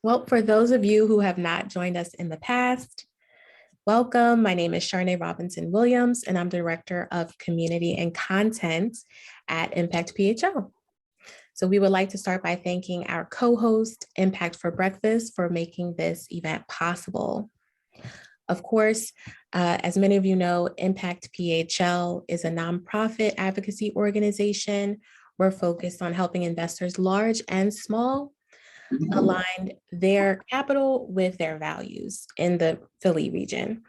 Well, for those of you who have not joined us in the past, welcome. My name is Sharnae Robinson Williams, and I'm Director of Community and Content at ImpactPHL. So we would like to start by thanking our co-host, Impact for Breakfast, for making this event possible. Of course, as many of you know, ImpactPHL is a nonprofit advocacy organization. We're focused on helping investors large and small align their capital with their values in the Philly region.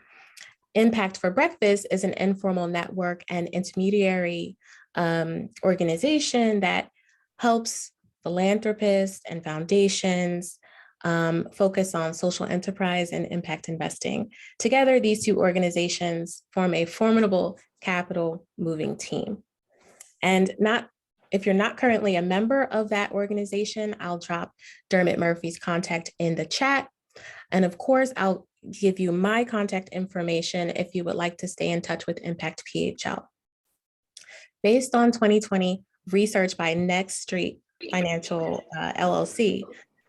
Impact for Breakfast is an informal network and intermediary organization that helps philanthropists and foundations focus on social enterprise and impact investing. Together, these two organizations form a formidable capital moving team. And if you're not currently a member of that organization, I'll drop Dermot Murphy's contact in the chat. And of course, I'll give you my contact information if you would like to stay in touch with ImpactPHL. Based on 2020 research by Next Street Financial LLC,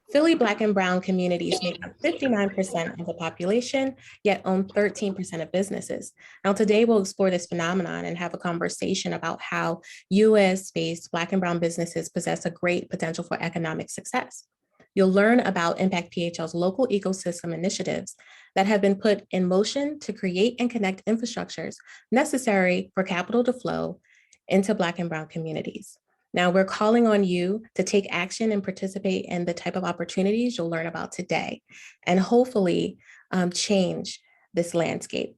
Philly Black and Brown communities make up 59% of the population, yet own 13% of businesses. Now, today we'll explore this phenomenon and have a conversation about how US-based Black and Brown businesses possess a great potential for economic success. You'll learn about ImpactPHL's local ecosystem initiatives that have been put in motion to create and connect infrastructures necessary for capital to flow into Black and Brown communities. Now, we're calling on you to take action and participate in the type of opportunities you'll learn about today, and hopefully change this landscape.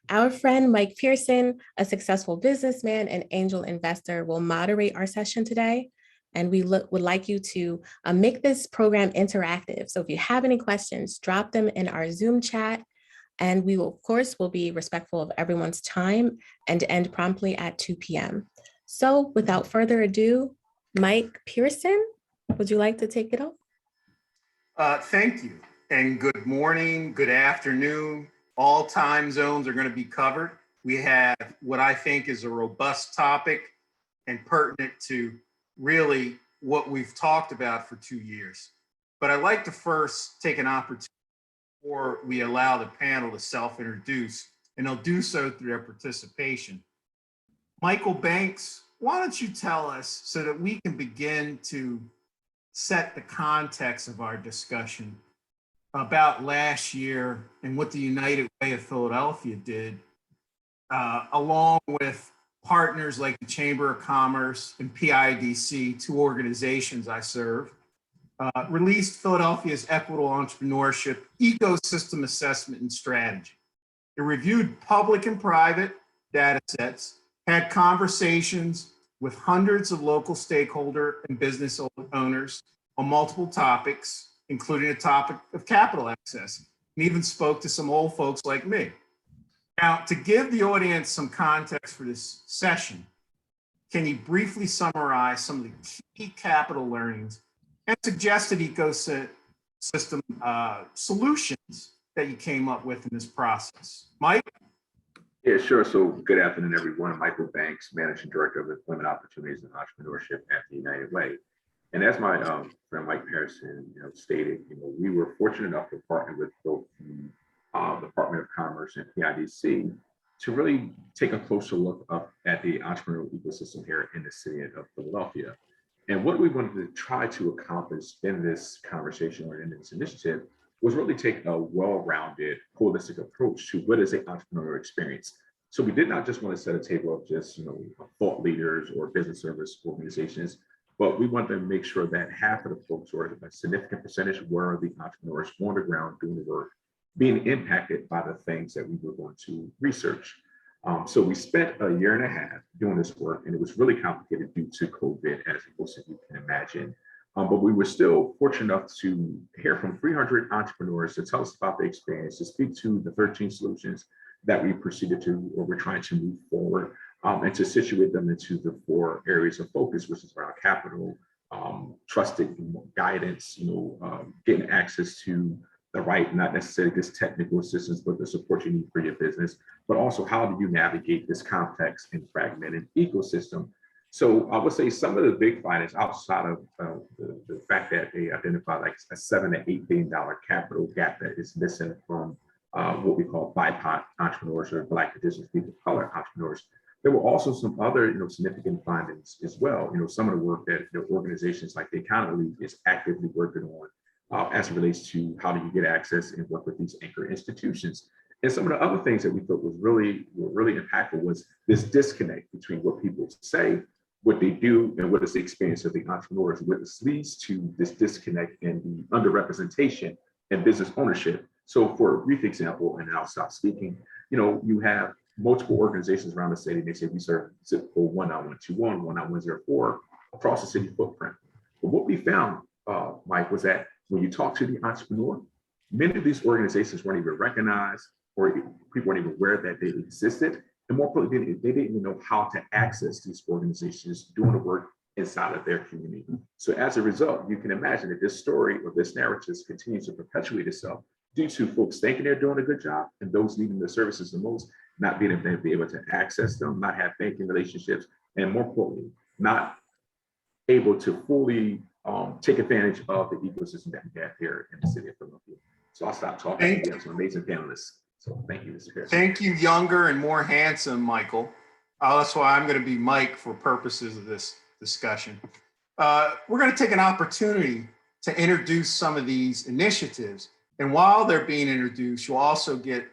Our friend Mike Pearson, a successful businessman and angel investor, will moderate our session today. And we would like you to make this program interactive. So if you have any questions, drop them in our Zoom chat. And we will, of course, will be respectful of everyone's time and end promptly at 2 p.m. So without further ado, Mike Pearson, would you like to take it off? Thank you, and good morning, good afternoon. All time zones are going to be covered. We have what I think is a robust topic and pertinent to really what we've talked about for 2 years. But I'd like to first take an opportunity before we allow the panel to self-introduce, and they'll do so through their participation. Michael Banks, why don't you tell us so that we can begin to set the context of our discussion about last year and what the United Way of Philadelphia did, along with partners like the Chamber of Commerce and PIDC, two organizations I serve, released Philadelphia's Equitable Entrepreneurship Ecosystem Assessment and Strategy. It reviewed public and private data sets, had conversations with hundreds of local stakeholder and business owners on multiple topics, including the topic of capital access, and even spoke to some old folks like me. Now, to give the audience some context for this session, can you briefly summarize some of the key capital learnings and suggested ecosystem solutions that you came up with in this process? Mike? Yeah, sure. So good afternoon, everyone. I'm Michael Banks, Managing Director of Employment Opportunities and Entrepreneurship at the United Way. And as my friend Mike Pearson stated, we were fortunate enough to partner with both the Department of Commerce and PIDC to really take a closer look at the entrepreneurial ecosystem here in the city of Philadelphia. And what we wanted to try to accomplish in this conversation or in this initiative was really take a well-rounded, holistic approach to what is an entrepreneurial experience. So we did not just want to set a table of just thought leaders or business service organizations, but we wanted to make sure that half of the folks, or a significant percentage, were the entrepreneurs on the ground doing the work, being impacted by the things that we were going to research. So we spent a year and a half doing this work, and it was really complicated due to COVID, as most of you can imagine. But we were still fortunate enough to hear from 300 entrepreneurs to tell us about their experience, to speak to the 13 solutions that we proceeded to, or we're trying to move forward, and to situate them into the 4 areas of focus, which is around capital, trusted guidance, getting access to the right, not necessarily just technical assistance, but the support you need for your business, but also how do you navigate this complex and fragmented ecosystem So I would say some of the big findings outside of the fact that they identified like a $7 to $8 billion capital gap that is missing from what we call BIPOC entrepreneurs or Black, Indigenous people of color entrepreneurs. There were also some other, significant findings as well. Some of the work that the organizations like the Economy League is actively working on as it relates to how do you get access and work with these anchor institutions. And some of the other things that we thought were really impactful was this disconnect between what people say, what they do, and what is the experience of the entrepreneurs. What this leads to this disconnect and the underrepresentation in business ownership. So for a brief example, and I'll stop speaking, you have multiple organizations around the city. They say we serve zip code 19121, 19104 across the city footprint. But what we found, Mike, was that when you talk to the entrepreneur, many of these organizations weren't even recognized, or people weren't even aware that they existed. And more importantly, they didn't even know how to access these organizations doing the work inside of their community. So as a result, you can imagine that this story or this narrative continues to perpetuate itself due to folks thinking they're doing a good job and those needing the services the most, not being able to access them, not have banking relationships, and more importantly, not able to fully take advantage of the ecosystem that we have here in the city of Philadelphia. So I'll stop talking. We have some amazing panelists. So thank you, Mr. Harrison. Thank you, younger and more handsome, Michael. That's why I'm going to be Mike for purposes of this discussion. We're going to take an opportunity to introduce some of these initiatives. And while they're being introduced, you'll also get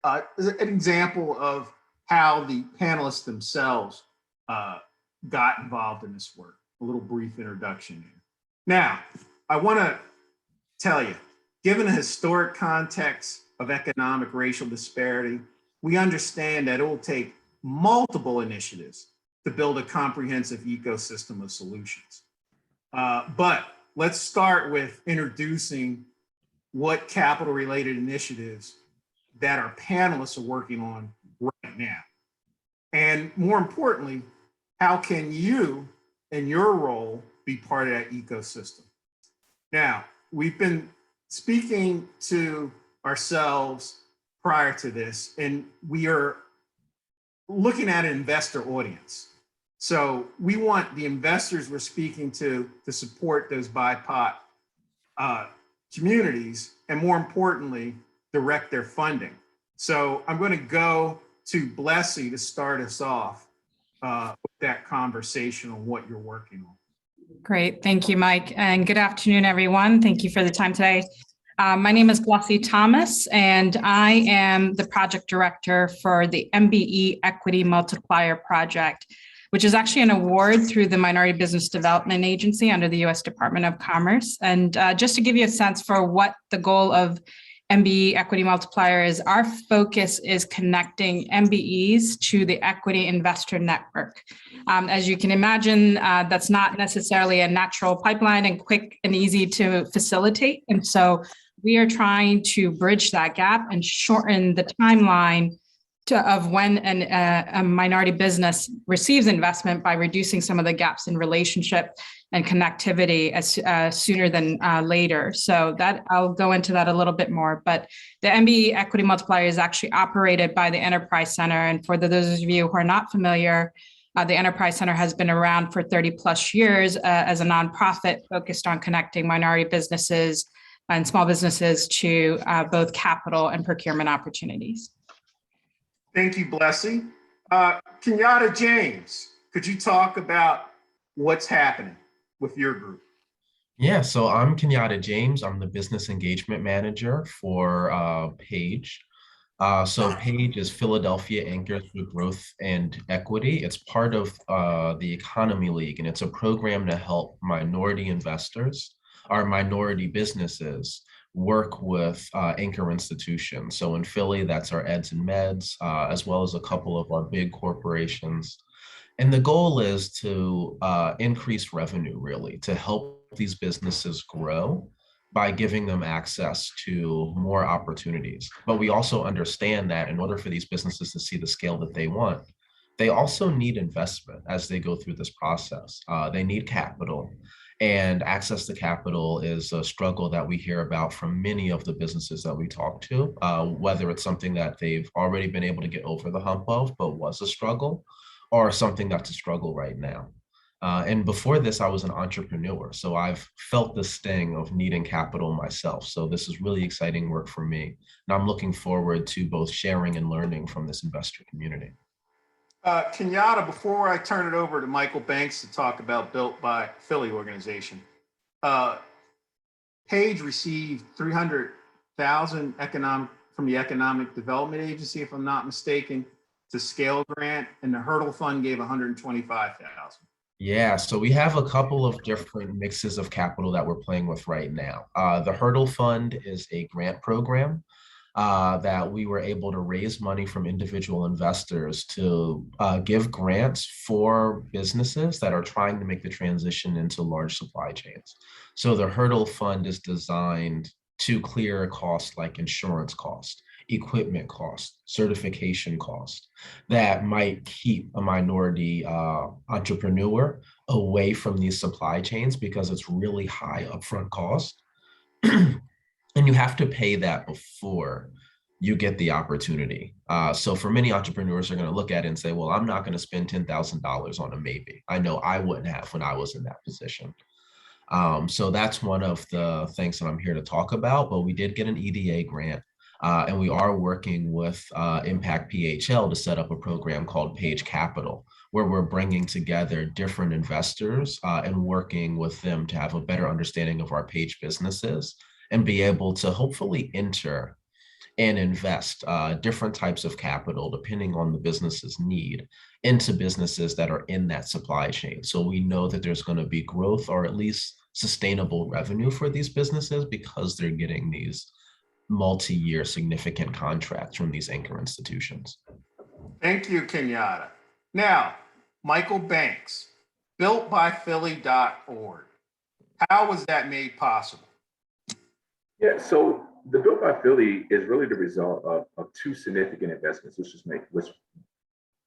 an example of how the panelists themselves got involved in this work. A little brief introduction here. Now, I want to tell you, given the historic context of economic racial disparity, we understand that it will take multiple initiatives to build a comprehensive ecosystem of solutions. But let's start with introducing what capital-related initiatives that our panelists are working on right now. And more importantly, how can you, in your role, be part of that ecosystem? Now, we've been speaking to ourselves prior to this, and we are looking at an investor audience. So we want the investors we're speaking to support those BIPOC communities, and more importantly, direct their funding. So I'm going to go to Blessy to start us off with that conversation on what you're working on. Great. Thank you, Mike. And good afternoon, everyone. Thank you for the time today. My name is Blessy Thomas, and I am the project director for the MBE Equity Multiplier project, which is actually an award through the Minority Business Development Agency under the U.S. Department of Commerce. And just to give you a sense for what the goal of MBE Equity Multiplier is, our focus is connecting MBEs to the equity investor network. As you can imagine, that's not necessarily a natural pipeline and quick and easy to facilitate. And so we are trying to bridge that gap and shorten the timeline of when a minority business receives investment by reducing some of the gaps in relationship and connectivity as sooner than later. So that I'll go into that a little bit more. But the MBE Equity Multiplier is actually operated by the Enterprise Center. And for those of you who are not familiar, the Enterprise Center has been around for 30 plus years as a nonprofit focused on connecting minority businesses and small businesses to both capital and procurement opportunities. Thank you, Blessy. Kenyatta James, could you talk about what's happening with your group? Yeah, so I'm Kenyatta James. I'm the business engagement manager for PAGE. So PAGE is Philadelphia Anchors for Growth and Equity. It's part of the Economy League, and it's a program to help minority investors or minority businesses work with anchor institutions. So in Philly, that's our eds and meds, as well as a couple of our big corporations. And the goal is to increase revenue, really, to help these businesses grow by giving them access to more opportunities. But we also understand that in order for these businesses to see the scale that they want, they also need investment as they go through this process. They need capital. And access to capital is a struggle that we hear about from many of the businesses that we talk to, whether it's something that they've already been able to get over the hump of, but was a struggle, are something that's a struggle right now. And before this, I was an entrepreneur. So I've felt the sting of needing capital myself. So this is really exciting work for me. And I'm looking forward to both sharing and learning from this investor community. Kenyatta, before I turn it over to Michael Banks to talk about Built by Philly organization, Page received $300,000 from the Economic Development Agency, if I'm not mistaken, to scale grant, and the Hurdle Fund gave $125,000. Yeah, so we have a couple of different mixes of capital that we're playing with right now. The Hurdle Fund is a grant program that we were able to raise money from individual investors to give grants for businesses that are trying to make the transition into large supply chains. So the Hurdle Fund is designed to clear costs like insurance costs, equipment cost, certification cost that might keep a minority entrepreneur away from these supply chains because it's really high upfront cost. And you have to pay that before you get the opportunity. So for many entrepreneurs, they're going to look at it and say, well, I'm not going to spend $10,000 on a maybe. I know I wouldn't have when I was in that position. So that's one of the things that I'm here to talk about, but we did get an EDA grant. And we are working with ImpactPHL to set up a program called Page Capital, where we're bringing together different investors and working with them to have a better understanding of our Page businesses and be able to hopefully enter and invest different types of capital, depending on the business's need, into businesses that are in that supply chain. So we know that there's going to be growth or at least sustainable revenue for these businesses because they're getting these multi-year significant contracts from these anchor institutions. Thank you, Kenyatta. Now, Michael Banks, builtbyphilly.org. How was that made possible? Yeah, so the Built by Philly is really the result of two significant investments, which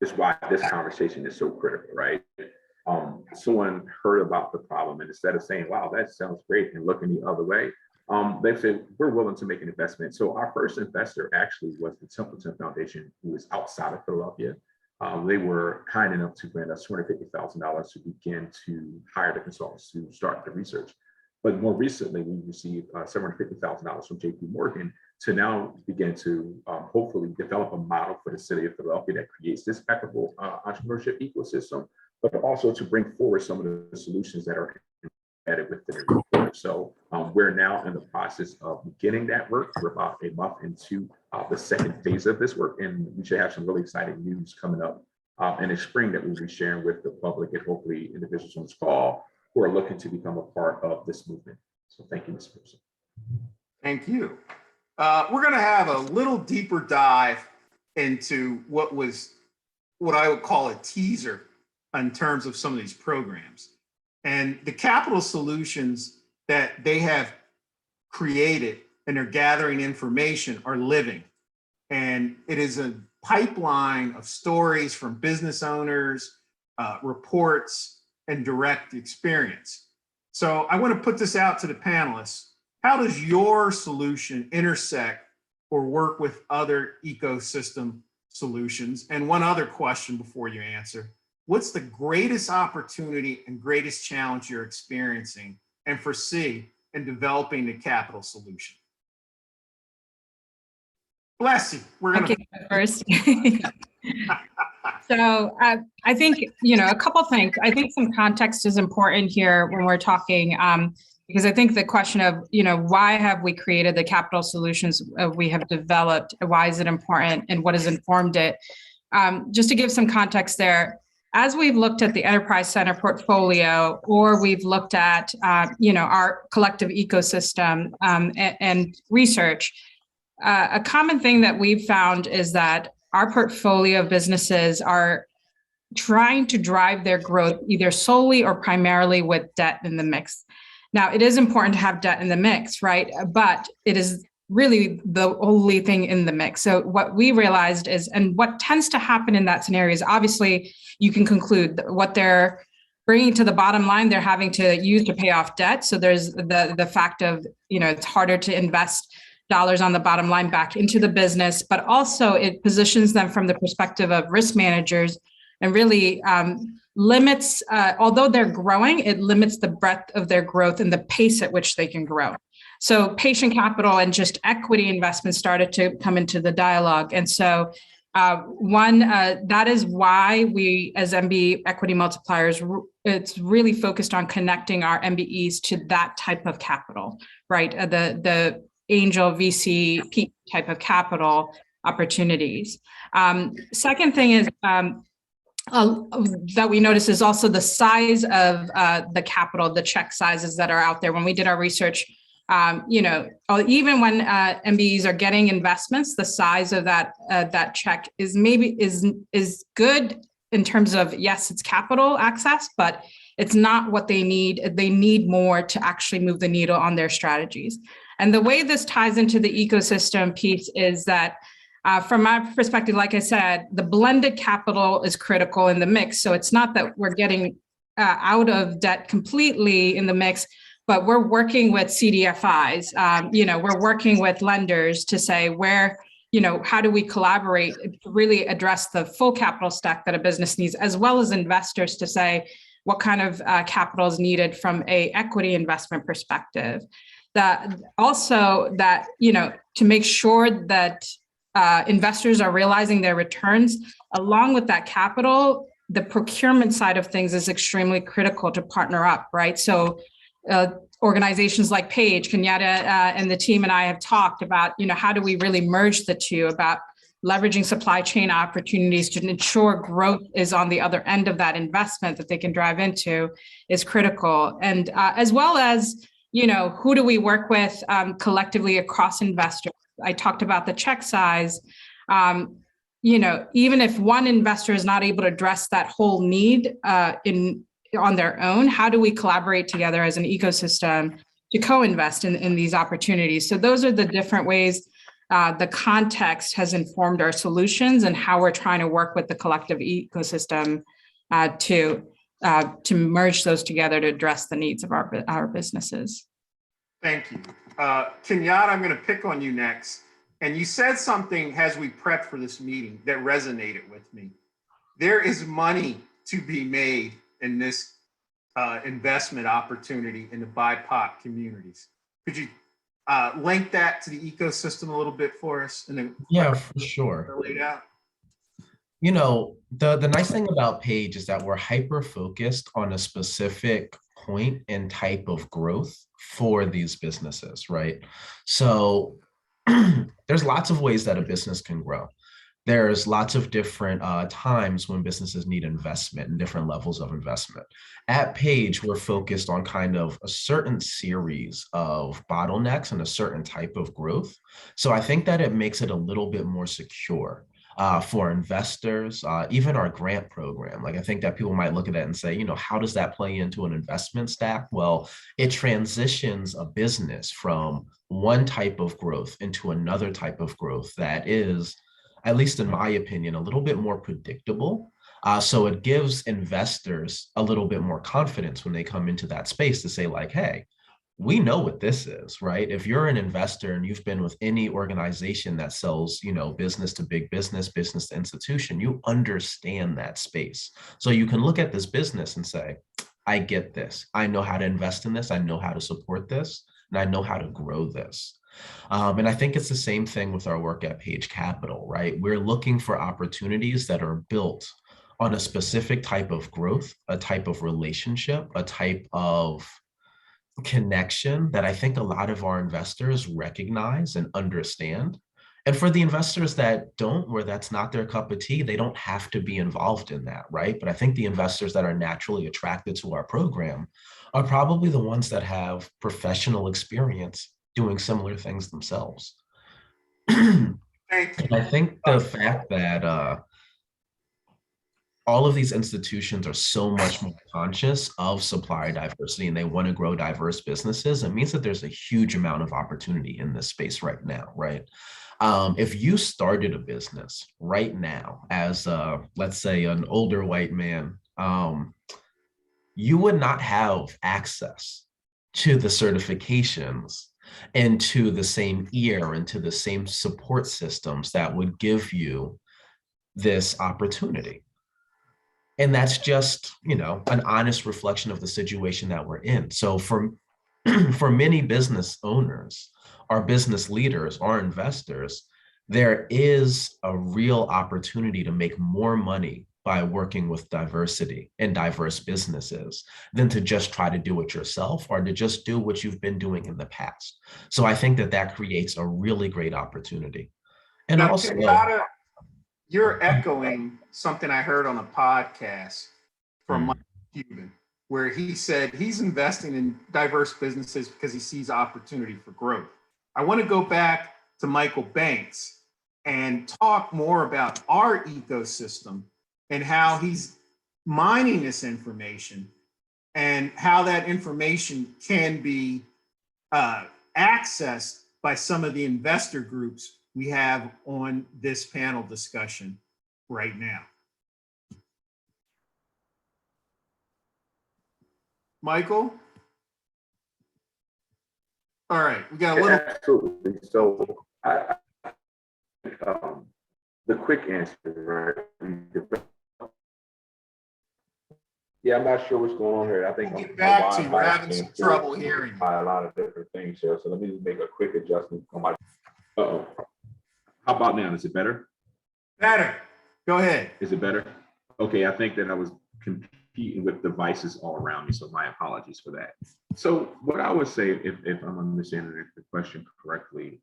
is why this conversation is so critical, right? Someone heard about the problem, and instead of saying, wow, that sounds great, and looking the other way, they said, we're willing to make an investment. So our first investor actually was the Templeton Foundation, who is outside of Philadelphia. They were kind enough to grant us $250,000 to begin to hire the consultants to start the research. But more recently, we received $750,000 from JP Morgan to now begin to hopefully develop a model for the city of Philadelphia that creates this equitable entrepreneurship ecosystem, but also to bring forward some of the solutions that are embedded within the report. So we're now in the process of beginning that work. We're about a month into the second phase of this work, and we should have some really exciting news coming up in the spring that we'll be sharing with the public and hopefully individuals on this call who are looking to become a part of this movement. So thank you, Mr. Person. Thank you. We're going to have a little deeper dive into what I would call a teaser in terms of some of these programs. And the capital solutions that they have created and are gathering information are living. And it is a pipeline of stories from business owners, reports, and direct experience. So I want to put this out to the panelists. How does your solution intersect or work with other ecosystem solutions? And one other question before you answer. What's the greatest opportunity and greatest challenge you're experiencing and foresee in developing the capital solution? Bless you. We're going to go first. So I think, a couple things. I think some context is important here when we're talking, because I think the question of, why have we created the capital solutions we have developed? Why is it important and what has informed it? Just to give some context there, as we've looked at the Enterprise Center portfolio, or we've looked at, our collective ecosystem and research, a common thing that we've found is that our portfolio of businesses are trying to drive their growth either solely or primarily with debt in the mix. Now, it is important to have debt in the mix, right? But it is really the only thing in the mix. So what we realized is, and what tends to happen in that scenario is obviously you can conclude that what they're bringing to the bottom line, they're having to use to pay off debt. So there's the fact of, it's harder to invest dollars on the bottom line back into the business, but also it positions them from the perspective of risk managers and really limits, although they're growing, it limits the breadth of their growth and the pace at which they can grow. So patient capital and just equity investments started to come into the dialogue. And so that is why we, as MBE equity multipliers, it's really focused on connecting our MBEs to that type of capital, right? The angel VC peak type of capital opportunities. Second thing is that we notice is also the size of the capital, the check sizes that are out there. When we did our research, even when MBEs are getting investments, the size of that check is good in terms of, yes, it's capital access, but it's not what they need. They need more to actually move the needle on their strategies. And the way this ties into the ecosystem piece is that from my perspective, like I said, the blended capital is critical in the mix. So it's not that we're getting out of debt completely in the mix, but we're working with CDFIs. We're working with lenders to say how do we collaborate to really address the full capital stack that a business needs, as well as investors to say what kind of capital is needed from a equity investment perspective. To make sure that investors are realizing their returns, along with that capital, the procurement side of things is extremely critical to partner up, right? So organizations like Paige, Kenyatta, and the team and I have talked about, how do we really merge the two, about leveraging supply chain opportunities to ensure growth is on the other end of that investment that they can drive into is critical. And as well as, who do we work with collectively across investors? I talked about the check size. Even if one investor is not able to address that whole need on their own, how do we collaborate together as an ecosystem to co-invest in these opportunities? So those are the different ways the context has informed our solutions and how we're trying to work with the collective ecosystem to merge those together to address the needs of our businesses. Thank you. Kenyatta, I'm going to pick on you next. And you said something as we prepped for this meeting that resonated with me. There is money to be made in this investment opportunity in the BIPOC communities. Could you link that to the ecosystem a little bit for us? And then yeah, for sure. Lay it out. The nice thing about Paige is that we're hyper focused on a specific point and type of growth for these businesses, right? So there's lots of ways that a business can grow. There's lots of different times when businesses need investment and different levels of investment. At Paige, we're focused on kind of a certain series of bottlenecks and a certain type of growth. So I think that it makes it a little bit more secure for investors, even our grant program. Like, I think that people might look at that and say, how does that play into an investment stack? Well, it transitions a business from one type of growth into another type of growth that is, at least in my opinion, a little bit more predictable. So it gives investors a little bit more confidence when they come into that space to say, like, hey, we know what this is, right? If you're an investor and you've been with any organization that sells, business to big business, business to institution, you understand that space. So you can look at this business and say, I get this. I know how to invest in this. I know how to support this, and I know how to grow this. And I think it's the same thing with our work at Paige Capital, right? We're looking for opportunities that are built on a specific type of growth, a type of relationship, a type of connection that I think a lot of our investors recognize and understand. And for the investors that don't, where that's not their cup of tea, they don't have to be involved in that, right? But I think the investors that are naturally attracted to our program are probably the ones that have professional experience doing similar things themselves. And I think the fact that all of these institutions are so much more conscious of supplier diversity and they want to grow diverse businesses, it means that there's a huge amount of opportunity in this space right now, right? If you started a business right now as, let's say, an older white man, you would not have access to the certifications and to the same ear and to the same support systems that would give you this opportunity. And that's just, an honest reflection of the situation that we're in. So for many business owners, our business leaders, our investors, there is a real opportunity to make more money by working with diversity and diverse businesses than to just try to do it yourself or to just do what you've been doing in the past. So I think that that creates a really great opportunity. And Now, also, Kenyatta, you're echoing something I heard on a podcast from Mike Cuban, where he said he's investing in diverse businesses because he sees opportunity for growth. I want to go back to Michael Banks and talk more about our ecosystem and how he's mining this information and how that information can be accessed by some of the investor groups we have on this panel discussion right now. Michael? All right, we got a little. Absolutely. So the quick answer, right? Yeah, I'm not sure what's going on here. I think Get back to you. We're having some trouble hearing. A lot of different things here. So let me just make a quick adjustment on my. Uh-oh. How about now? Is it better? Better. Go ahead. Is it better? Okay, I think that I was competing with devices all around me, so my apologies for that. So what I would say, if I'm understanding the question correctly,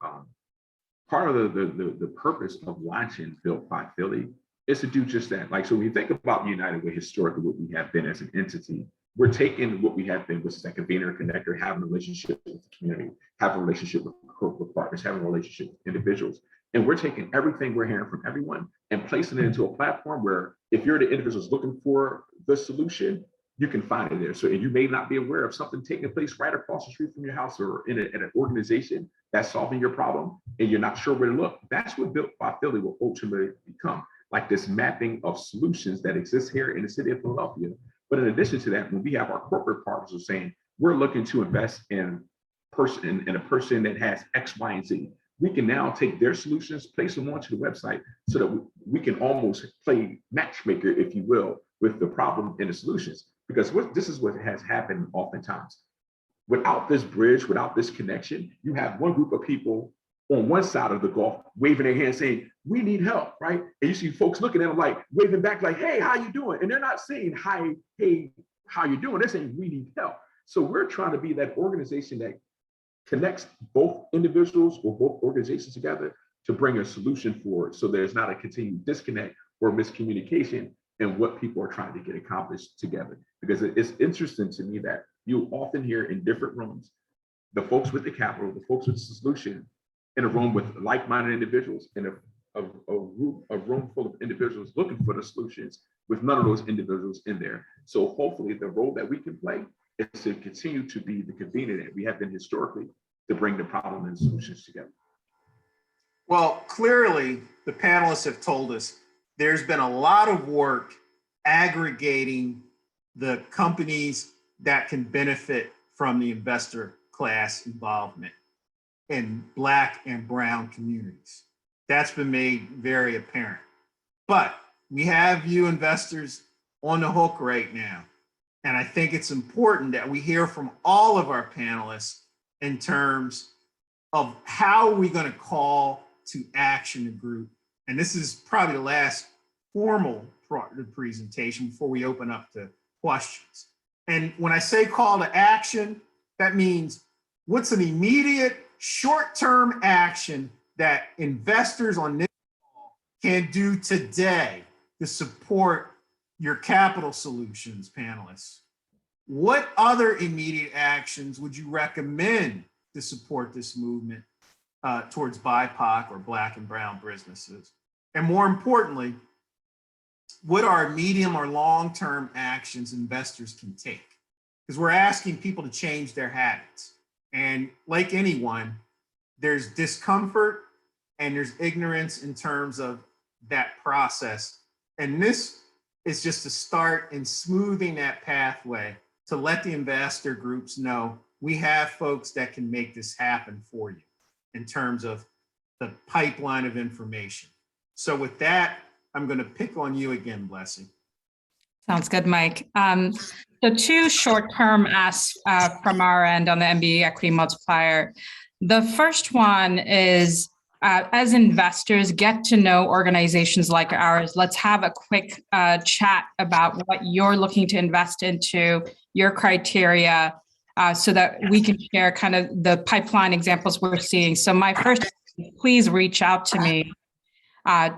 part of the purpose of launching Built by Philly is to do just that. Like, so when you think about United Way, historically, what we have been as an entity, we're taking what we have been, which is that convener connector, having a relationship with the community, having a relationship with corporate partners, having a relationship with individuals. And we're taking everything we're hearing from everyone and placing it into a platform where if you're the individuals looking for the solution, you can find it there. So you may not be aware of something taking place right across the street from your house or in an organization that's solving your problem and you're not sure where to look. That's what Built by Philly will ultimately become, like this mapping of solutions that exists here in the city of Philadelphia. But in addition to that, when we have our corporate partners are saying, we're looking to invest in a person that has X, Y, and Z, we can now take their solutions, place them onto the website so that we can almost play matchmaker, if you will, with the problem and the solutions. Because this is what has happened oftentimes. Without this bridge, without this connection, you have one group of people on one side of the gulf waving their hands saying, we need help, right? And you see folks looking at them like waving back like, hey, how you doing? And they're not saying, hi, hey, how you doing? They're saying, we need help. So we're trying to be that organization that connects both individuals or both organizations together to bring a solution forward. So there's not a continued disconnect or miscommunication in what people are trying to get accomplished together. Because it's interesting to me that you often hear in different rooms, the folks with the capital, the folks with the solution, in a room with like-minded individuals, in a room full of individuals looking for the solutions with none of those individuals in there. So hopefully the role that we can play is to continue to be the convener that we have been historically to bring the problem and solutions together. Well, clearly the panelists have told us there's been a lot of work aggregating the companies that can benefit from the investor class involvement in Black and brown communities. That's been made very apparent. But we have you investors on the hook right now. And I think it's important that we hear from all of our panelists in terms of how we're going to call to action a group. And this is probably the last formal presentation before we open up to questions. And when I say call to action, that means what's an immediate short-term action that investors on this call can do today to support your capital solutions panelists? What other immediate actions would you recommend to support this movement towards BIPOC or Black and brown businesses? And more importantly, what are medium or long-term actions investors can take? Because we're asking people to change their habits. And like anyone, there's discomfort and there's ignorance in terms of that process. And this is just a start in smoothing that pathway to let the investor groups know we have folks that can make this happen for you in terms of the pipeline of information. So with that, I'm going to pick on you again, Blessing. Sounds good, Mike. So two short-term asks from our end on the MBE Equity Multiplier. The first one is, as investors get to know organizations like ours, let's have a quick chat about what you're looking to invest into, your criteria, so that we can share kind of the pipeline examples we're seeing. So my first, please reach out to me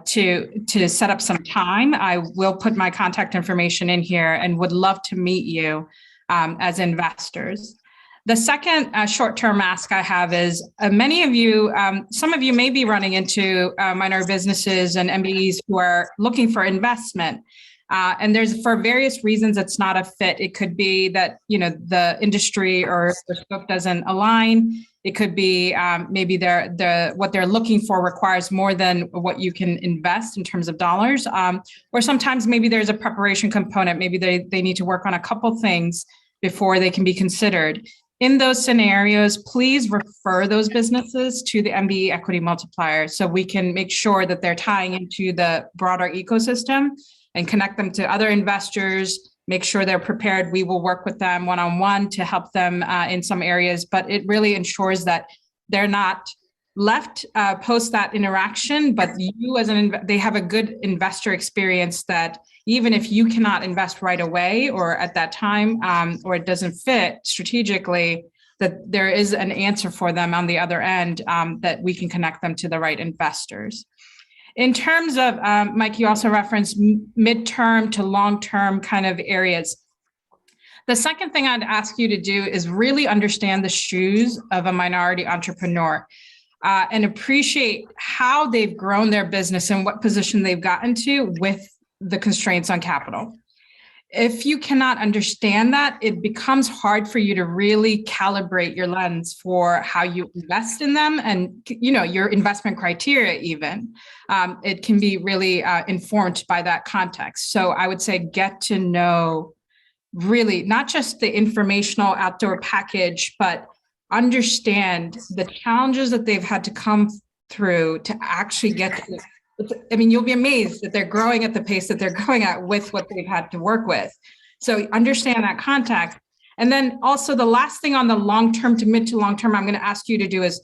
to set up some time. I will put my contact information in here and would love to meet you as investors. The second short-term ask I have is many of you, some of you may be running into minor businesses and MBEs who are looking for investment. And there's, for various reasons, it's not a fit. It could be that, you know, the industry or the scope doesn't align. It could be maybe what they're looking for requires more than what you can invest in terms of dollars. Or sometimes maybe there's a preparation component. Maybe they need to work on a couple things before they can be considered. In those scenarios, please refer those businesses to the MBE Equity Multiplier so we can make sure that they're tying into the broader ecosystem and connect them to other investors, make sure they're prepared. We will work with them one-on-one to help them in some areas, but it really ensures that they're not left post that interaction, but you as they have a good investor experience that even if you cannot invest right away or at that time, or it doesn't fit strategically, that there is an answer for them on the other end, that we can connect them to the right investors. In terms of, Mike, you also referenced midterm to long-term kind of areas. The second thing I'd ask you to do is really understand the shoes of a minority entrepreneur and appreciate how they've grown their business and what position they've gotten to with the constraints on capital. If you cannot understand that, it becomes hard for you to really calibrate your lens for how you invest in them and, you know, your investment criteria even. It can be really informed by that context. So I would say get to know really not just the informational outdoor package, but understand the challenges that they've had to come through to actually get to. I mean, you'll be amazed that they're growing at the pace that they're growing at with what they've had to work with. So understand that context. And then also the last thing on the long-term to mid to long-term, I'm going to ask you to do is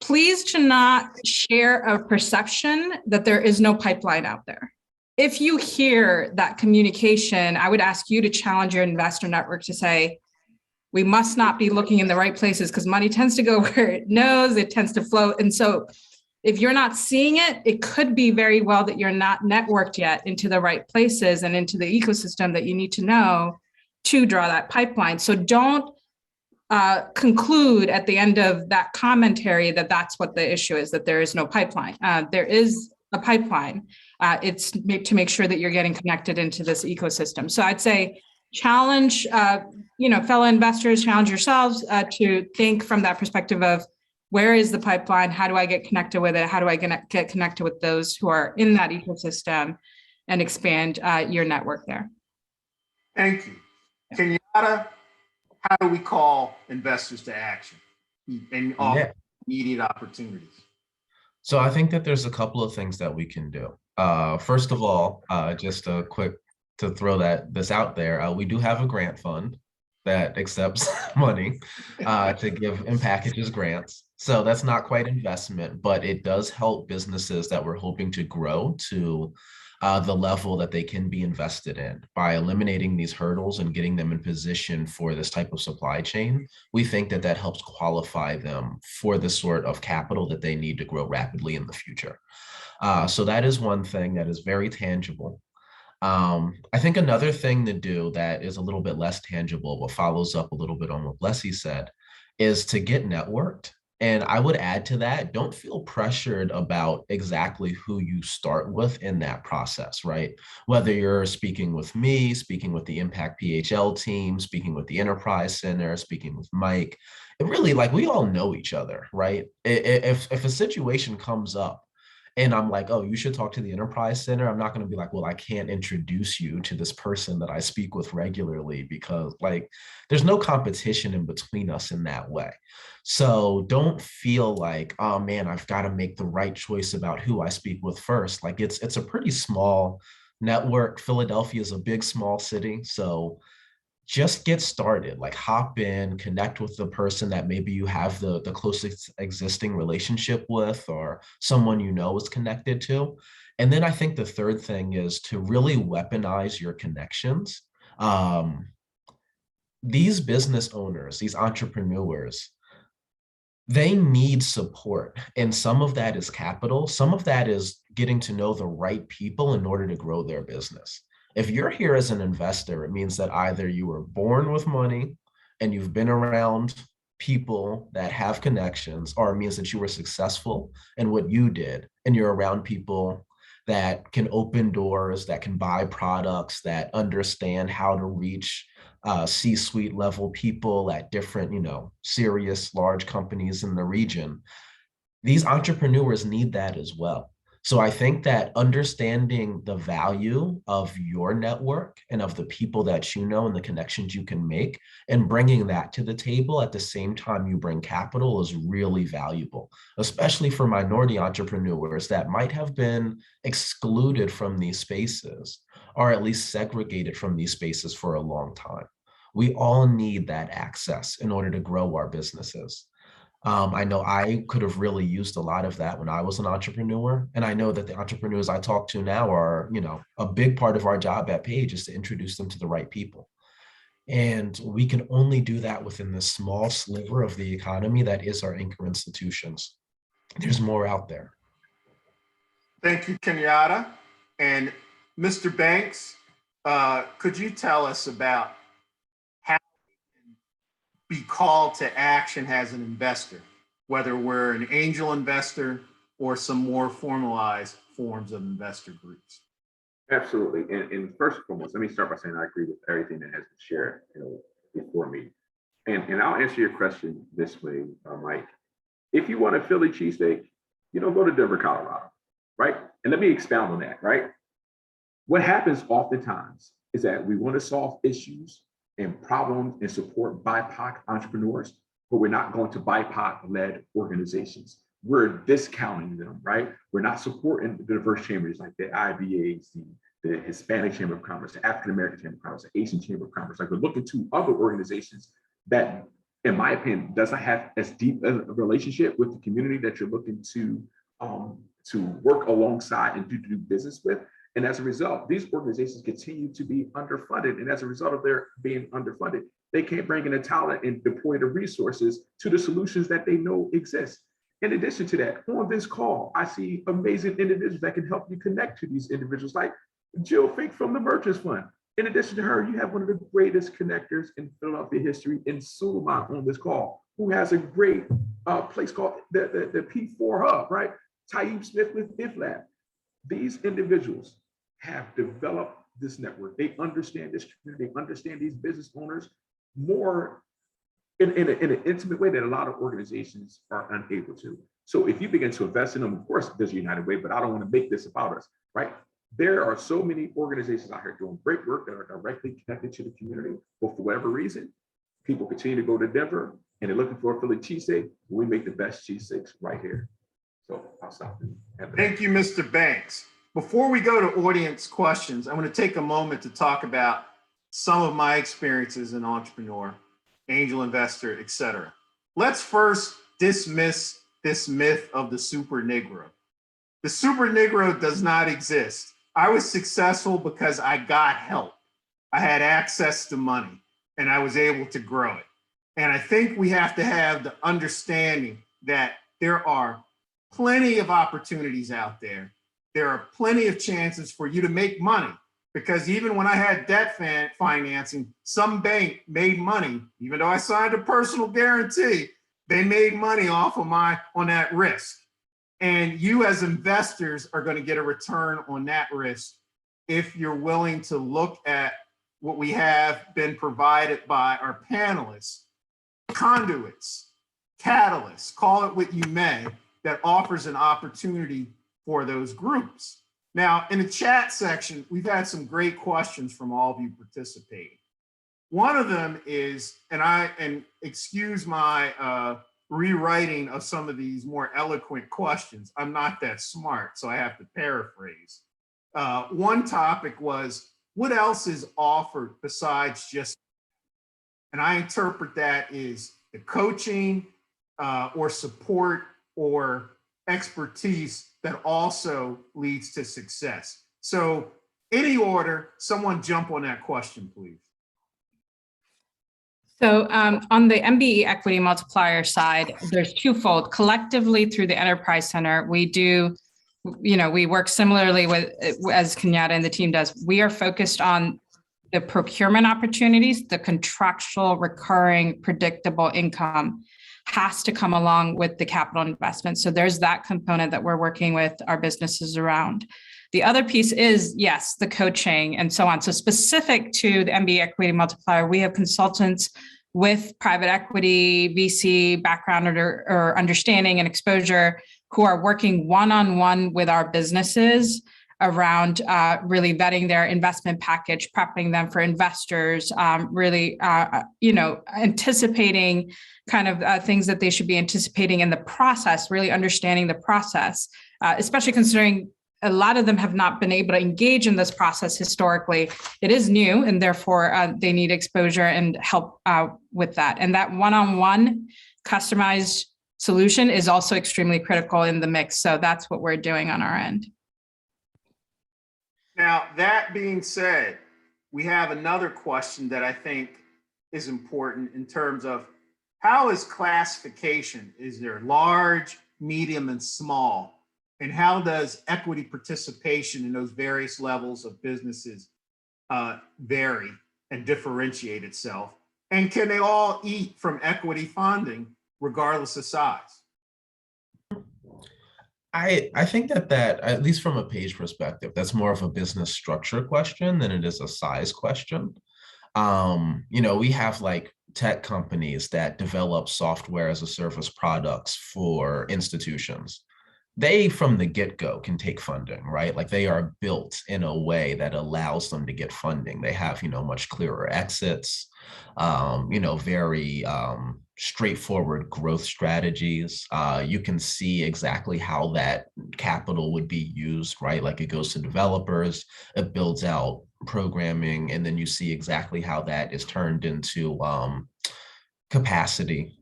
please to not share a perception that there is no pipeline out there. If you hear that communication, I would ask you to challenge your investor network to say, we must not be looking in the right places because money tends to go where it knows, it tends to flow. And so if you're not seeing it, it could be very well that you're not networked yet into the right places and into the ecosystem that you need to know to draw that pipeline. So don't conclude at the end of that commentary that that's what the issue is, that there is no pipeline. There is a pipeline. It's to make sure that you're getting connected into this ecosystem. So I'd say challenge, fellow investors, challenge yourselves to think from that perspective of, where is the pipeline? How do I get connected with it? How do I get connected with those who are in that ecosystem and expand your network there? Thank you. Kenyatta, how do we call investors to action and offer immediate opportunities? So I think that there's a couple of things that we can do. First of all, just a quick to throw this out there, we do have a grant fund that accepts money to give in packages grants. So that's not quite investment, but it does help businesses that we're hoping to grow to the level that they can be invested in. By eliminating these hurdles and getting them in position for this type of supply chain, we think that that helps qualify them for the sort of capital that they need to grow rapidly in the future. So that is one thing that is very tangible. I think another thing to do that is a little bit less tangible, but follows up a little bit on what Blessy said, is to get networked. And I would add to that, don't feel pressured about exactly who you start with in that process, right? Whether you're speaking with me, speaking with the ImpactPHL team, speaking with the Enterprise Center, speaking with Mike, it really, like, we all know each other, right? If a situation comes up, and I'm like, oh, you should talk to the Enterprise Center, I'm not going to be like, well, I can't introduce you to this person that I speak with regularly, because, like, there's no competition in between us in that way. So don't feel like, oh man, I've got to make the right choice about who I speak with first. Like, it's a pretty small network. Philadelphia is a big, small city. So just get started, like hop in, connect with the person that maybe you have the closest existing relationship with, or someone you know is connected to. And then I think the third thing is to really weaponize your connections. Um, these business owners, these entrepreneurs, they need support. And some of that is capital. Some of that is getting to know the right people in order to grow their business. If you're here as an investor, it means that either you were born with money and you've been around people that have connections, or it means that you were successful in what you did and you're around people that can open doors, that can buy products, that understand how to reach C-suite level people at different, serious large companies in the region. These entrepreneurs need that as well. So I think that understanding the value of your network and of the people that you know and the connections you can make, and bringing that to the table at the same time you bring capital, is really valuable, especially for minority entrepreneurs that might have been excluded from these spaces, or at least segregated from these spaces for a long time. We all need that access in order to grow our businesses. I know I could have really used a lot of that when I was an entrepreneur. And I know that the entrepreneurs I talk to now are, a big part of our job at Page is to introduce them to the right people. And we can only do that within this small sliver of the economy that is our anchor institutions. There's more out there. Thank you, Kenyatta. And Mr. Banks, could you tell us about how we can be called to action as an investor, whether we're an angel investor or some more formalized forms of investor groups? Absolutely. And first and foremost, let me start by saying I agree with everything that has been shared, before me. And I'll answer your question this way, Mike. If you want a Philly cheesesteak, go to Denver, Colorado, right? And let me expound on that, right? What happens oftentimes is that we want to solve issues and problems and support BIPOC entrepreneurs, but we're not going to BIPOC-led organizations. We're discounting them, right? We're not supporting the diverse chambers like the IBAs, the Hispanic Chamber of Commerce, the African American Chamber of Commerce, the Asian Chamber of Commerce. Like, we're looking to other organizations that, in my opinion, doesn't have as deep a relationship with the community that you're looking to work alongside and do business with. And as a result, these organizations continue to be underfunded. And as a result of their being underfunded, they can't bring in the talent and deploy the resources to the solutions that they know exist. In addition to that, on this call, I see amazing individuals that can help you connect to these individuals, like Jill Fink from the Merchants Fund. In addition to her, you have one of the greatest connectors in Philadelphia history in Suleiman on this call, who has a great place called the P4 Hub, right? Taib Smith with IFLab. These individuals have developed this network. They understand this community, they understand these business owners more in an intimate way that a lot of organizations are unable to. So if you begin to invest in them, of course, there's a United Way, but I don't want to make this about us, right? There are so many organizations out here doing great work that are directly connected to the community, but for whatever reason, people continue to go to Denver and they're looking for a Philly cheesesteak. We make the best cheesesteaks right here. So I'll stop there. Thank you, Mr. Banks. Before we go to audience questions, I'm going to take a moment to talk about some of my experiences as an entrepreneur, angel investor, etc. Let's first dismiss this myth of the super Negro. The super Negro does not exist. I was successful because I got help. I had access to money and I was able to grow it. And I think we have to have the understanding that there are plenty of opportunities out there. There are plenty of chances for you to make money, because even when I had debt financing, some bank made money. Even though I signed a personal guarantee, they made money off of on that risk. And you as investors are going to get a return on that risk if you're willing to look at what we have been provided by our panelists, conduits, catalysts, call it what you may, that offers an opportunity for those groups. Now, in the chat section, we've had some great questions from all of you participating. One of them is, and excuse my rewriting of some of these more eloquent questions. I'm not that smart, so I have to paraphrase. one topic was what else is offered besides just, and I interpret that is the coaching or support or expertise that also leads to success. So any order, someone jump on that question, please. So on the MBE Equity Multiplier side, there's twofold. Collectively through the Enterprise Center, we do, we work similarly with, as Kenyatta and the team does. We are focused on the procurement opportunities, the contractual, recurring, predictable income has to come along with the capital investment. So there's that component that we're working with our businesses around. The other piece is, yes, the coaching and so on. So specific to the MBA Equity Multiplier, we have consultants with private equity, VC background or understanding and exposure who are working one-on-one with our businesses around really vetting their investment package, prepping them for investors, really, anticipating kind of things that they should be anticipating in the process, really understanding the process, especially considering a lot of them have not been able to engage in this process historically. It is new, and therefore they need exposure and help with that. And that one-on-one customized solution is also extremely critical in the mix. So that's what we're doing on our end. Now, that being said, we have another question that I think is important in terms of how is classification? Is there large, medium, and small? And how does equity participation in those various levels of businesses vary and differentiate itself? And can they all eat from equity funding regardless of size? I think that at least from a page perspective, that's more of a business structure question than it is a size question. We have like tech companies that develop software as a service products for institutions. They from the get-go can take funding, right? Like they are built in a way that allows them to get funding. They have, much clearer exits, very straightforward growth strategies. You can see exactly how that capital would be used, right? Like it goes to developers, it builds out programming, and then you see exactly how that is turned into capacity.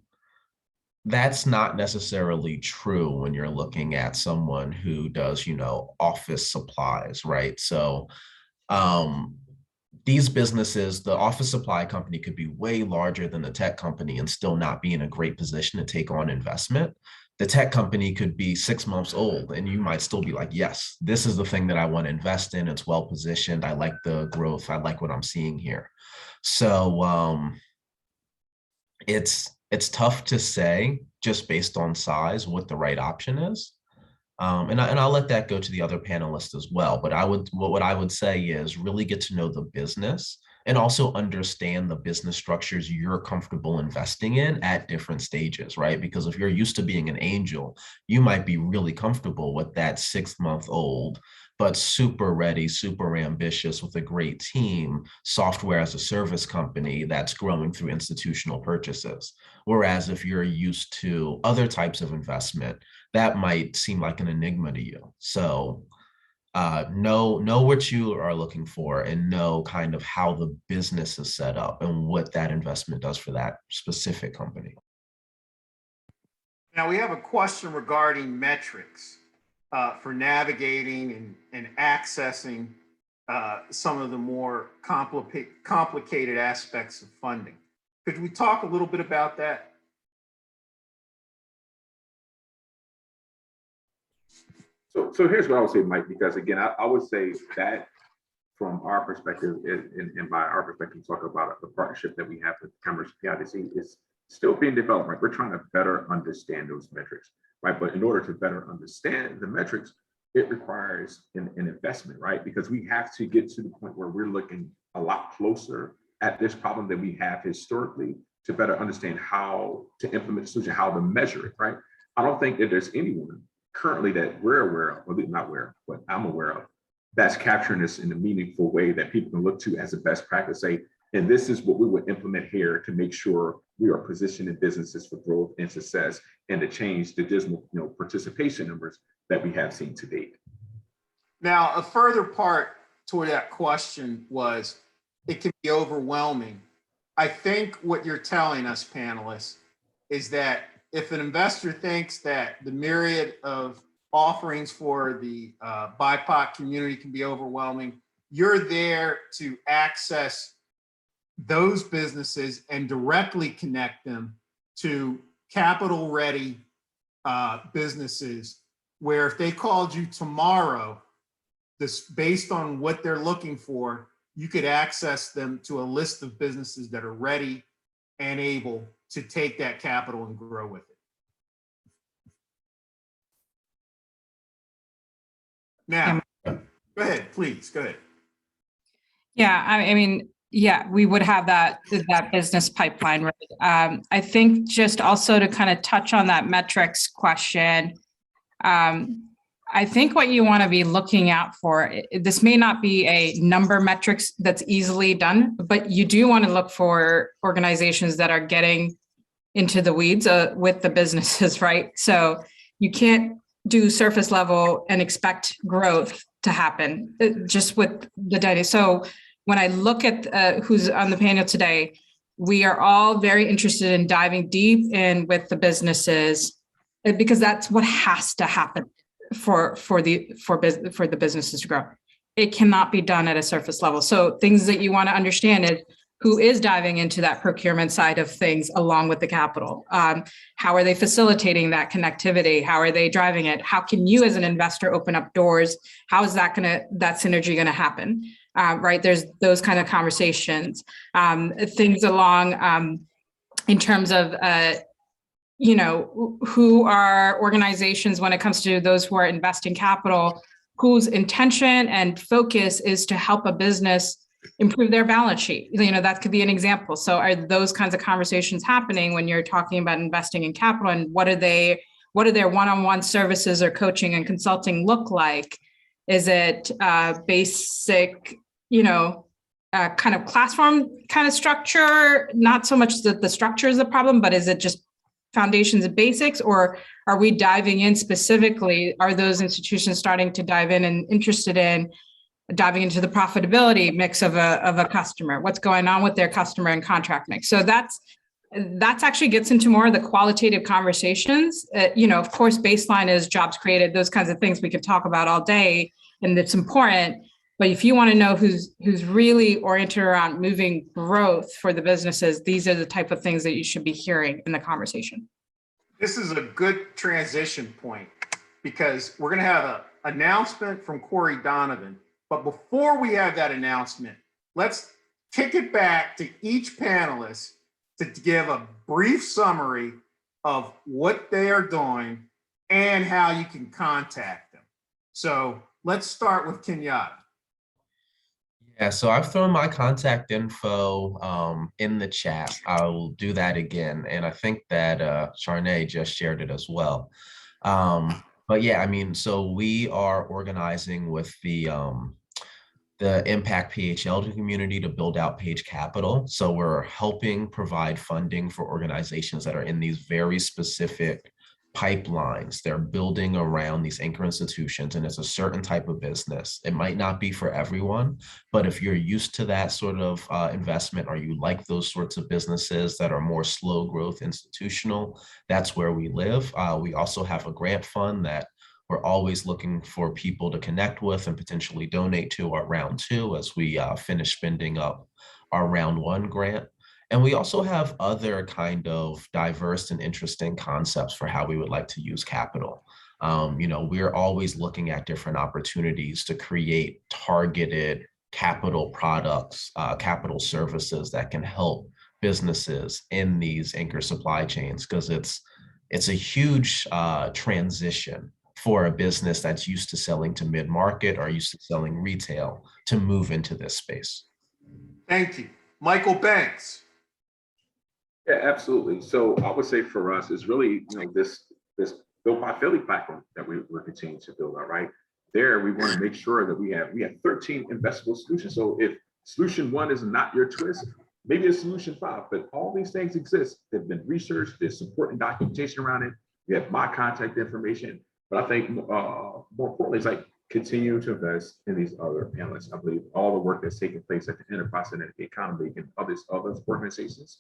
That's not necessarily true when you're looking at someone who does, office supplies, right? So these businesses, the office supply company could be way larger than the tech company and still not be in a great position to take on investment. The tech company could be 6 months old and you might still be like, yes, this is the thing that I want to invest in. It's well positioned. I like the growth. I like what I'm seeing here. So it's tough to say just based on size what the right option is. And I'll let that go to the other panelists as well. But what I would say is really get to know the business and also understand the business structures you're comfortable investing in at different stages, right? Because if you're used to being an angel, you might be really comfortable with that 6-month-old, but super ready, super ambitious with a great team, software as a service company that's growing through institutional purchases. Whereas if you're used to other types of investment, that might seem like an enigma to you. So know what you are looking for and know kind of how the business is set up and what that investment does for that specific company. Now we have a question regarding metrics for navigating and accessing some of the more complicated aspects of funding. Could we talk a little bit about that? So here's what I would say, Mike, because again, I would say that from our perspective, and by our perspective, talk about the partnership that we have with Commerce PIDC is still being developed, right? We're trying to better understand those metrics, right? But in order to better understand the metrics, it requires an investment, right? Because we have to get to the point where we're looking a lot closer at this problem that we have historically to better understand how to implement the solution, how to measure it, right? I don't think that there's anyone currently that we're aware of, or not aware of, but I'm aware of, that's capturing this in a meaningful way that people can look to as a best practice, say, and this is what we would implement here to make sure we are positioning businesses for growth and success and to change the dismal, participation numbers that we have seen to date. Now, a further part toward that question was it can be overwhelming. I think what you're telling us, panelists, is that if an investor thinks that the myriad of offerings for the BIPOC community can be overwhelming, you're there to access those businesses and directly connect them to capital ready businesses where if they called you tomorrow, this based on what they're looking for, you could access them to a list of businesses that are ready and able to take that capital and grow with it. Now, go ahead, please, go ahead. Yeah, I mean, yeah, we would have that business pipeline, right? I think just also to kind of touch on that metrics question, I think what you want to be looking out for, this may not be a number metrics that's easily done, but you do want to look for organizations that are getting into the weeds with the businesses, right? So you can't do surface level and expect growth to happen just with the data. So when I look at who's on the panel today, we are all very interested in diving deep in with the businesses because that's what has to happen for the businesses to grow. It cannot be done at a surface level. So things that you want to understand is who is diving into that procurement side of things along with the capital. How are they facilitating that connectivity? How are they driving it? How can you as an investor open up doors? How is that synergy going to happen? Right? There's those kind of conversations. Things along in terms of who are organizations when it comes to those who are investing capital, whose intention and focus is to help a business improve their balance sheet. That could be an example. So are those kinds of conversations happening when you're talking about investing in capital, and what do their one-on-one services or coaching and consulting look like? Is it basic, kind of classroom kind of structure? Not so much that the structure is the problem, but is it just foundations and basics, or are we diving in specifically? Are those institutions starting to dive in and interested in diving into the profitability mix of a customer? What's going on with their customer and contract mix? So that's actually gets into more of the qualitative conversations. Of course, baseline is jobs created, those kinds of things we could talk about all day, and it's important. But if you want to know who's really oriented around moving growth for the businesses, these are the type of things that you should be hearing in the conversation. This is a good transition point because we're going to have an announcement from Corey Donovan. But before we have that announcement, let's kick it back to each panelist to give a brief summary of what they are doing and how you can contact them. So let's start with Kenyatta. Yeah, so I've thrown my contact info in the chat. I'll do that again. And I think that Sharnae just shared it as well. But yeah, I mean, so we are organizing with the ImpactPHL community to build out Page Capital. So we're helping provide funding for organizations that are in these very specific pipelines. They're building around these anchor institutions, and it's a certain type of business. It might not be for everyone, but if you're used to that sort of investment, or you like those sorts of businesses that are more slow growth institutional, that's where we live. We also have a grant fund that we're always looking for people to connect with and potentially donate to our round 2 as we finish spending up our round 1 grant. And we also have other kind of diverse and interesting concepts for how we would like to use capital. We're always looking at different opportunities to create targeted capital products, capital services that can help businesses in these anchor supply chains, because it's a huge transition for a business that's used to selling to mid-market or used to selling retail to move into this space. Thank you. Michael Banks. Yeah, absolutely. So I would say for us, it's really, this Built by Philly platform that we're continuing to build out, right? There, we want to make sure that we have 13 investable solutions. So if solution 1 is not your twist, maybe it's solution 5, but all these things exist. They've been researched, there's support and documentation around it. You have my contact information. But I think more importantly, it's like, continue to invest in these other panelists. I believe all the work that's taking place at the enterprise and the economy and other organizations,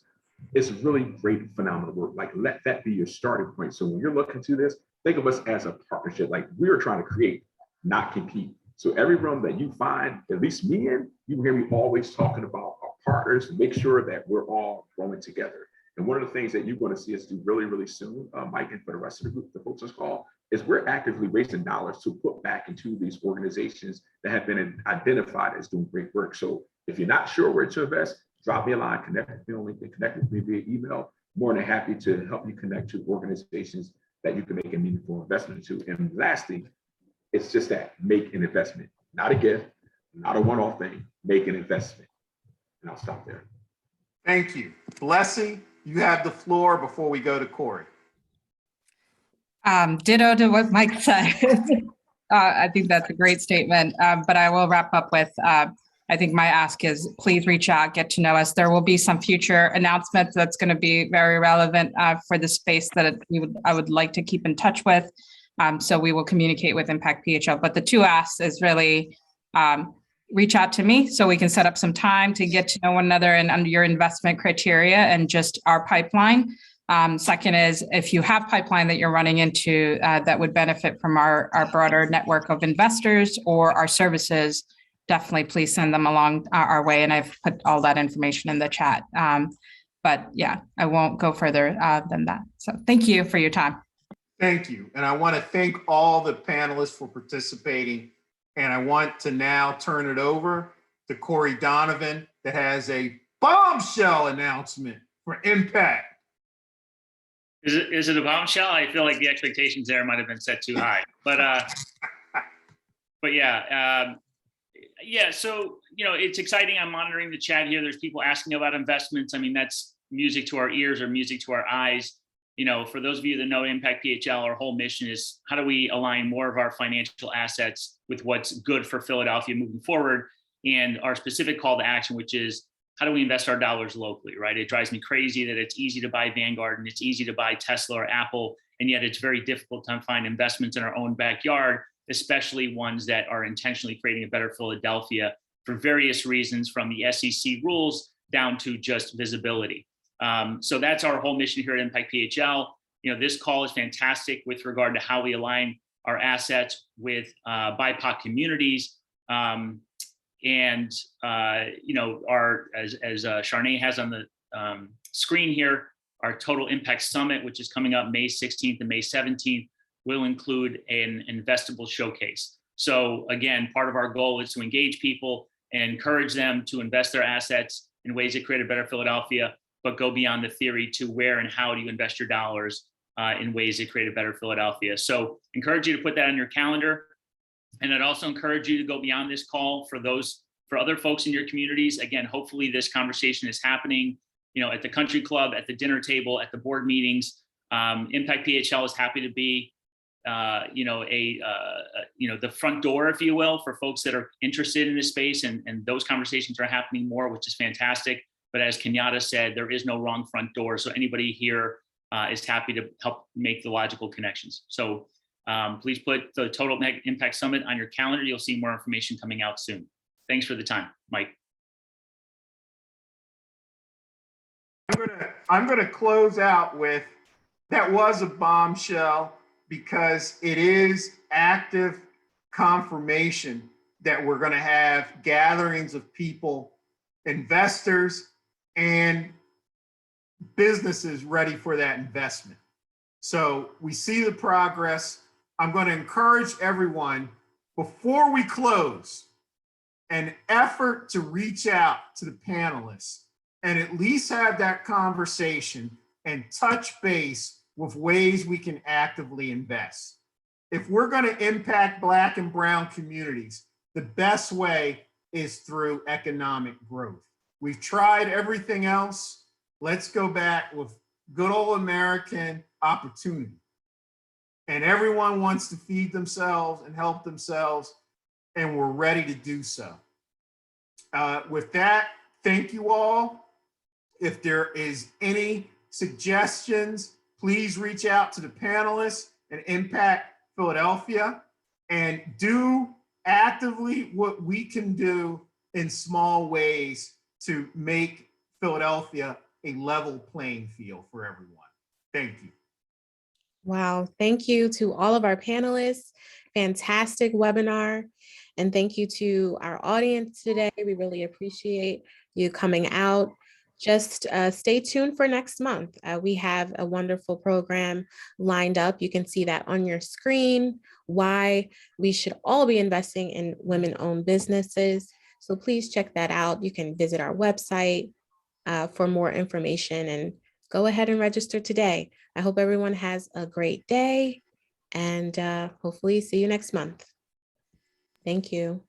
it's really great, phenomenal work. Like, let that be your starting point. So when you're looking to this, think of us as a partnership. Like, we're trying to create, not compete. So every room that you find, at least me in, you hear me always talking about our partners, and make sure that we're all growing together. And one of the things that you're going to see us do really, really soon, Mike, and for the rest of the group, the folks on this call, is we're actively raising dollars to put back into these organizations that have been identified as doing great work. So if you're not sure where to invest, drop me a line, connect with me on LinkedIn, connect with me via email. More than happy to help you connect to organizations that you can make a meaningful investment to. And lastly, it's just that, make an investment, not a gift, not a one-off thing, make an investment. And I'll stop there. Thank you. Blessy, you have the floor before we go to Corey. Ditto to what Mike said. I think that's a great statement, but I will wrap up with, I think my ask is please reach out, get to know us. There will be some future announcements that's going to be very relevant for the space that I would like to keep in touch with. So we will communicate with ImpactPHL, but the two asks is really reach out to me so we can set up some time to get to know one another and under your investment criteria and just our pipeline. Second is, if you have pipeline that you're running into that would benefit from our broader network of investors or our services, definitely please send them along our way. And I've put all that information in the chat. But yeah, I won't go further than that. So thank you for your time. Thank you. And I want to thank all the panelists for participating. And I want to now turn it over to Corey Donovan that has a bombshell announcement for Impact. Is it a bombshell? I feel like the expectations there might have been set too high, but yeah. So, it's exciting. I'm monitoring the chat here. There's people asking about investments. I mean, that's music to our ears or music to our eyes. For those of you that know ImpactPHL, our whole mission is how do we align more of our financial assets with what's good for Philadelphia moving forward, and our specific call to action, which is how do we invest our dollars locally, right? It drives me crazy that it's easy to buy Vanguard and it's easy to buy Tesla or Apple, and yet it's very difficult to find investments in our own backyard, especially ones that are intentionally creating a better Philadelphia for various reasons, from the SEC rules down to just visibility. So that's our whole mission here at ImpactPHL. This call is fantastic with regard to how we align our assets with BIPOC communities. As Charnay has on the screen here, our Total Impact Summit, which is coming up May 16th and May 17th, will include an investable showcase. So again, part of our goal is to engage people and encourage them to invest their assets in ways that create a better Philadelphia, but go beyond the theory to where and how do you invest your dollars in ways that create a better Philadelphia. So encourage you to put that on your calendar. And I'd also encourage you to go beyond this call for other folks in your communities. Again, hopefully this conversation is happening, at the country club, at the dinner table, at the board meetings. ImpactPHL is happy to be, the front door, if you will, for folks that are interested in this space, and those conversations are happening more, which is fantastic. But as Kenyatta said, there is no wrong front door. So anybody here is happy to help make the logical connections. So please put the Total Impact Summit on your calendar. You'll see more information coming out soon. Thanks for the time, Mike. I'm gonna close out with, that was a bombshell, because it is active confirmation that we're gonna have gatherings of people, investors and businesses ready for that investment. So we see the progress. I'm going to encourage everyone, before we close, an effort to reach out to the panelists and at least have that conversation and touch base with ways we can actively invest. If we're going to impact Black and Brown communities, the best way is through economic growth. We've tried everything else. Let's go back with good old American opportunity. And everyone wants to feed themselves and help themselves, and we're ready to do so. With that, thank you all. If there is any suggestions, please reach out to the panelists and Impact Philadelphia, and do actively what we can do in small ways to make Philadelphia a level playing field for everyone. Thank you. Wow. Thank you to all of our panelists. Fantastic webinar. And thank you to our audience today. We really appreciate you coming out. Just stay tuned for next month. We have a wonderful program lined up. You can see that on your screen, why we should all be investing in women-owned businesses. So please check that out. You can visit our website for more information and go ahead and register today. I hope everyone has a great day and hopefully see you next month. Thank you.